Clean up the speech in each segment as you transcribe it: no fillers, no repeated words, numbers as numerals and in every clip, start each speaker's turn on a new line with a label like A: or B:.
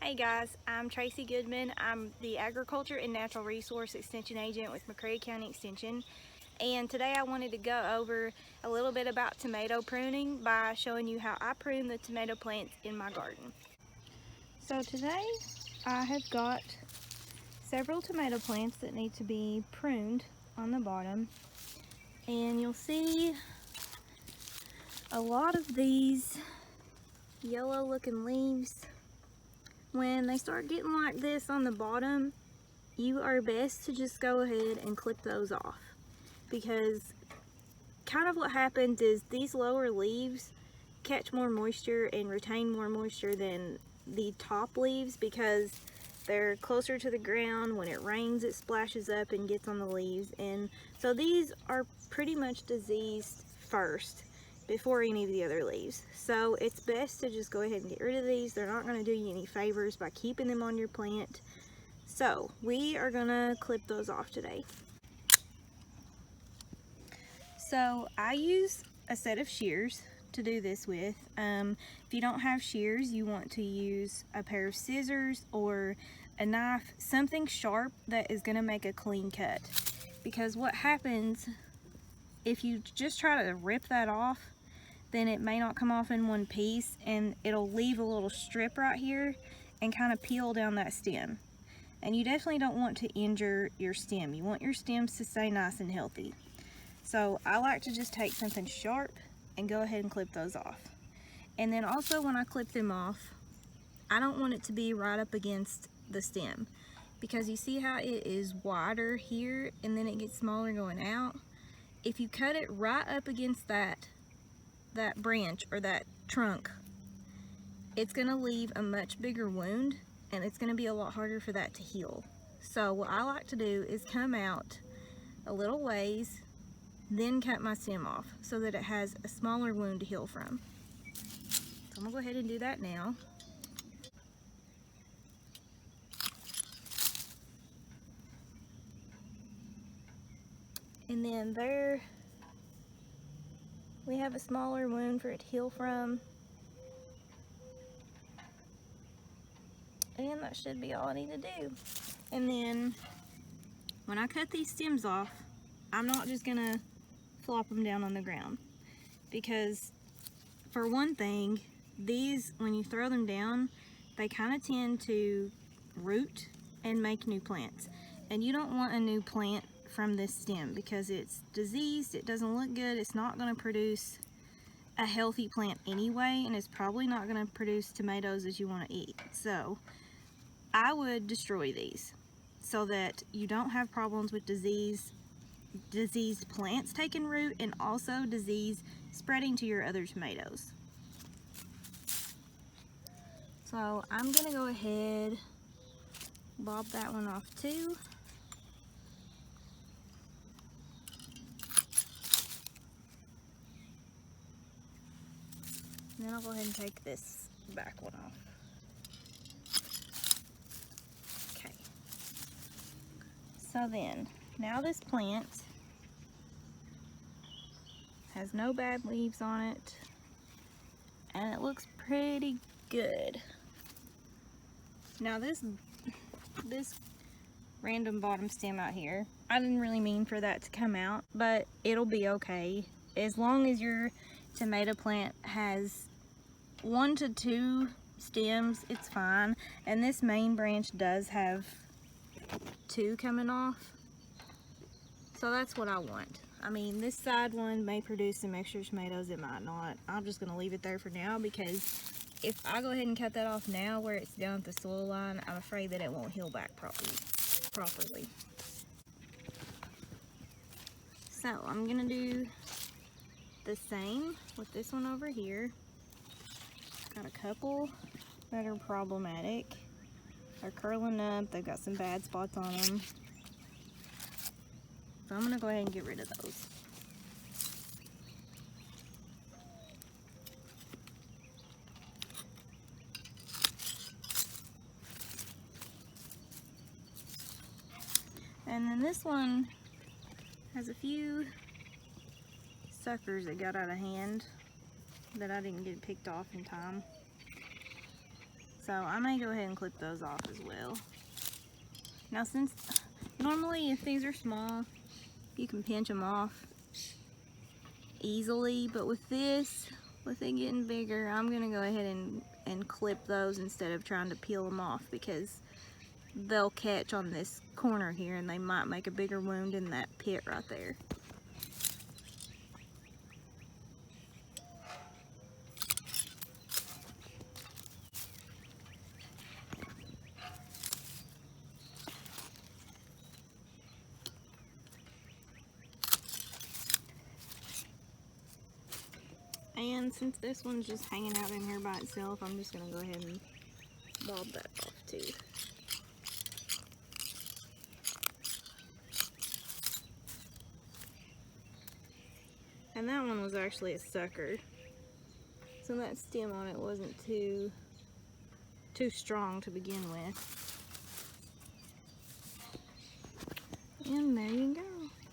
A: Hey guys, I'm Tracie Goodman. I'm the Agriculture and Natural Resource Extension Agent with McCreary County Extension. And today I wanted to go over a little bit about tomato pruning by showing you how I prune the tomato plants in my garden. So today I have got several tomato plants that need to be pruned on the bottom. And you'll see a lot of these yellow looking leaves. When they start getting like this on the bottom, you are best to just go ahead and clip those off, because kind of what happens is these lower leaves catch more moisture and retain more moisture than the top leaves because they're closer to the ground. When it rains, it splashes up and gets on the leaves, and so these are pretty much diseased first before any of the other leaves. So it's best to just go ahead and get rid of these. They're not going to do you any favors by keeping them on your plant. So we are going to clip those off today. So I use a set of shears to do this with. If you don't have shears, you want to use a pair of scissors or a knife, something sharp that is going to make a clean cut. Because what happens if you just try to rip that off, then it may not come off in one piece and it'll leave a little strip right here and kind of peel down that stem. And you definitely don't want to injure your stem. You want your stems to stay nice and healthy. So I like to just take something sharp and go ahead and clip those off. And then also when I clip them off, I don't want it to be right up against the stem, because you see how it is wider here and then it gets smaller going out. If you cut it right up against that branch or that trunk, it's going to leave a much bigger wound and it's going to be a lot harder for that to heal. So what I like to do is come out a little ways, then cut my stem off so that it has a smaller wound to heal from. So I'm going to go ahead and do that now. And then there we have a smaller wound for it to heal from. And that should be all I need to do. And then when I cut these stems off, I'm not just gonna flop them down on the ground, because for one thing, these, when you throw them down, they kind of tend to root and make new plants. And you don't want a new plant from this stem because it's diseased, it doesn't look good, it's not going to produce a healthy plant anyway, and it's probably not going to produce tomatoes that you want to eat. So I would destroy these so that you don't have problems with diseased plants taking root and also disease spreading to your other tomatoes. So I'm going to go ahead, bob that one off too. And then I'll go ahead and take this back one off. Okay. So then, now this plant has no bad leaves on it, and it looks pretty good. Now this random bottom stem out here, I didn't really mean for that to come out, but it'll be okay. As long as your tomato plant has 1 to 2 stems, it's fine. And this main branch does have 2 coming off, so that's what I want. I mean, this side one may produce some extra tomatoes, it might not. I'm just gonna leave it there for now, because if I go ahead and cut that off now where it's down at the soil line, I'm afraid that it won't heal back properly. So I'm gonna do the same with this one over here. Got a couple that are problematic. They're curling up, they've got some bad spots on them. So I'm gonna go ahead and get rid of those. And then this one has a few suckers that got out of hand that I didn't get picked off in time. So I may go ahead and clip those off as well. Now since normally if these are small, you can pinch them off easily, but with this, with it getting bigger, I'm gonna go ahead and clip those instead of trying to peel them off, because they'll catch on this corner here and they might make a bigger wound in that pit right there. And since this one's just hanging out in here by itself, I'm just gonna go ahead and bob that off too. And that one was actually a sucker. So that stem on it wasn't too strong to begin with. And there you go.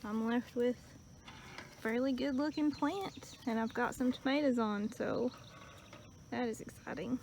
A: I'm left with a fairly good looking plant, and I've got some tomatoes on, so that is exciting.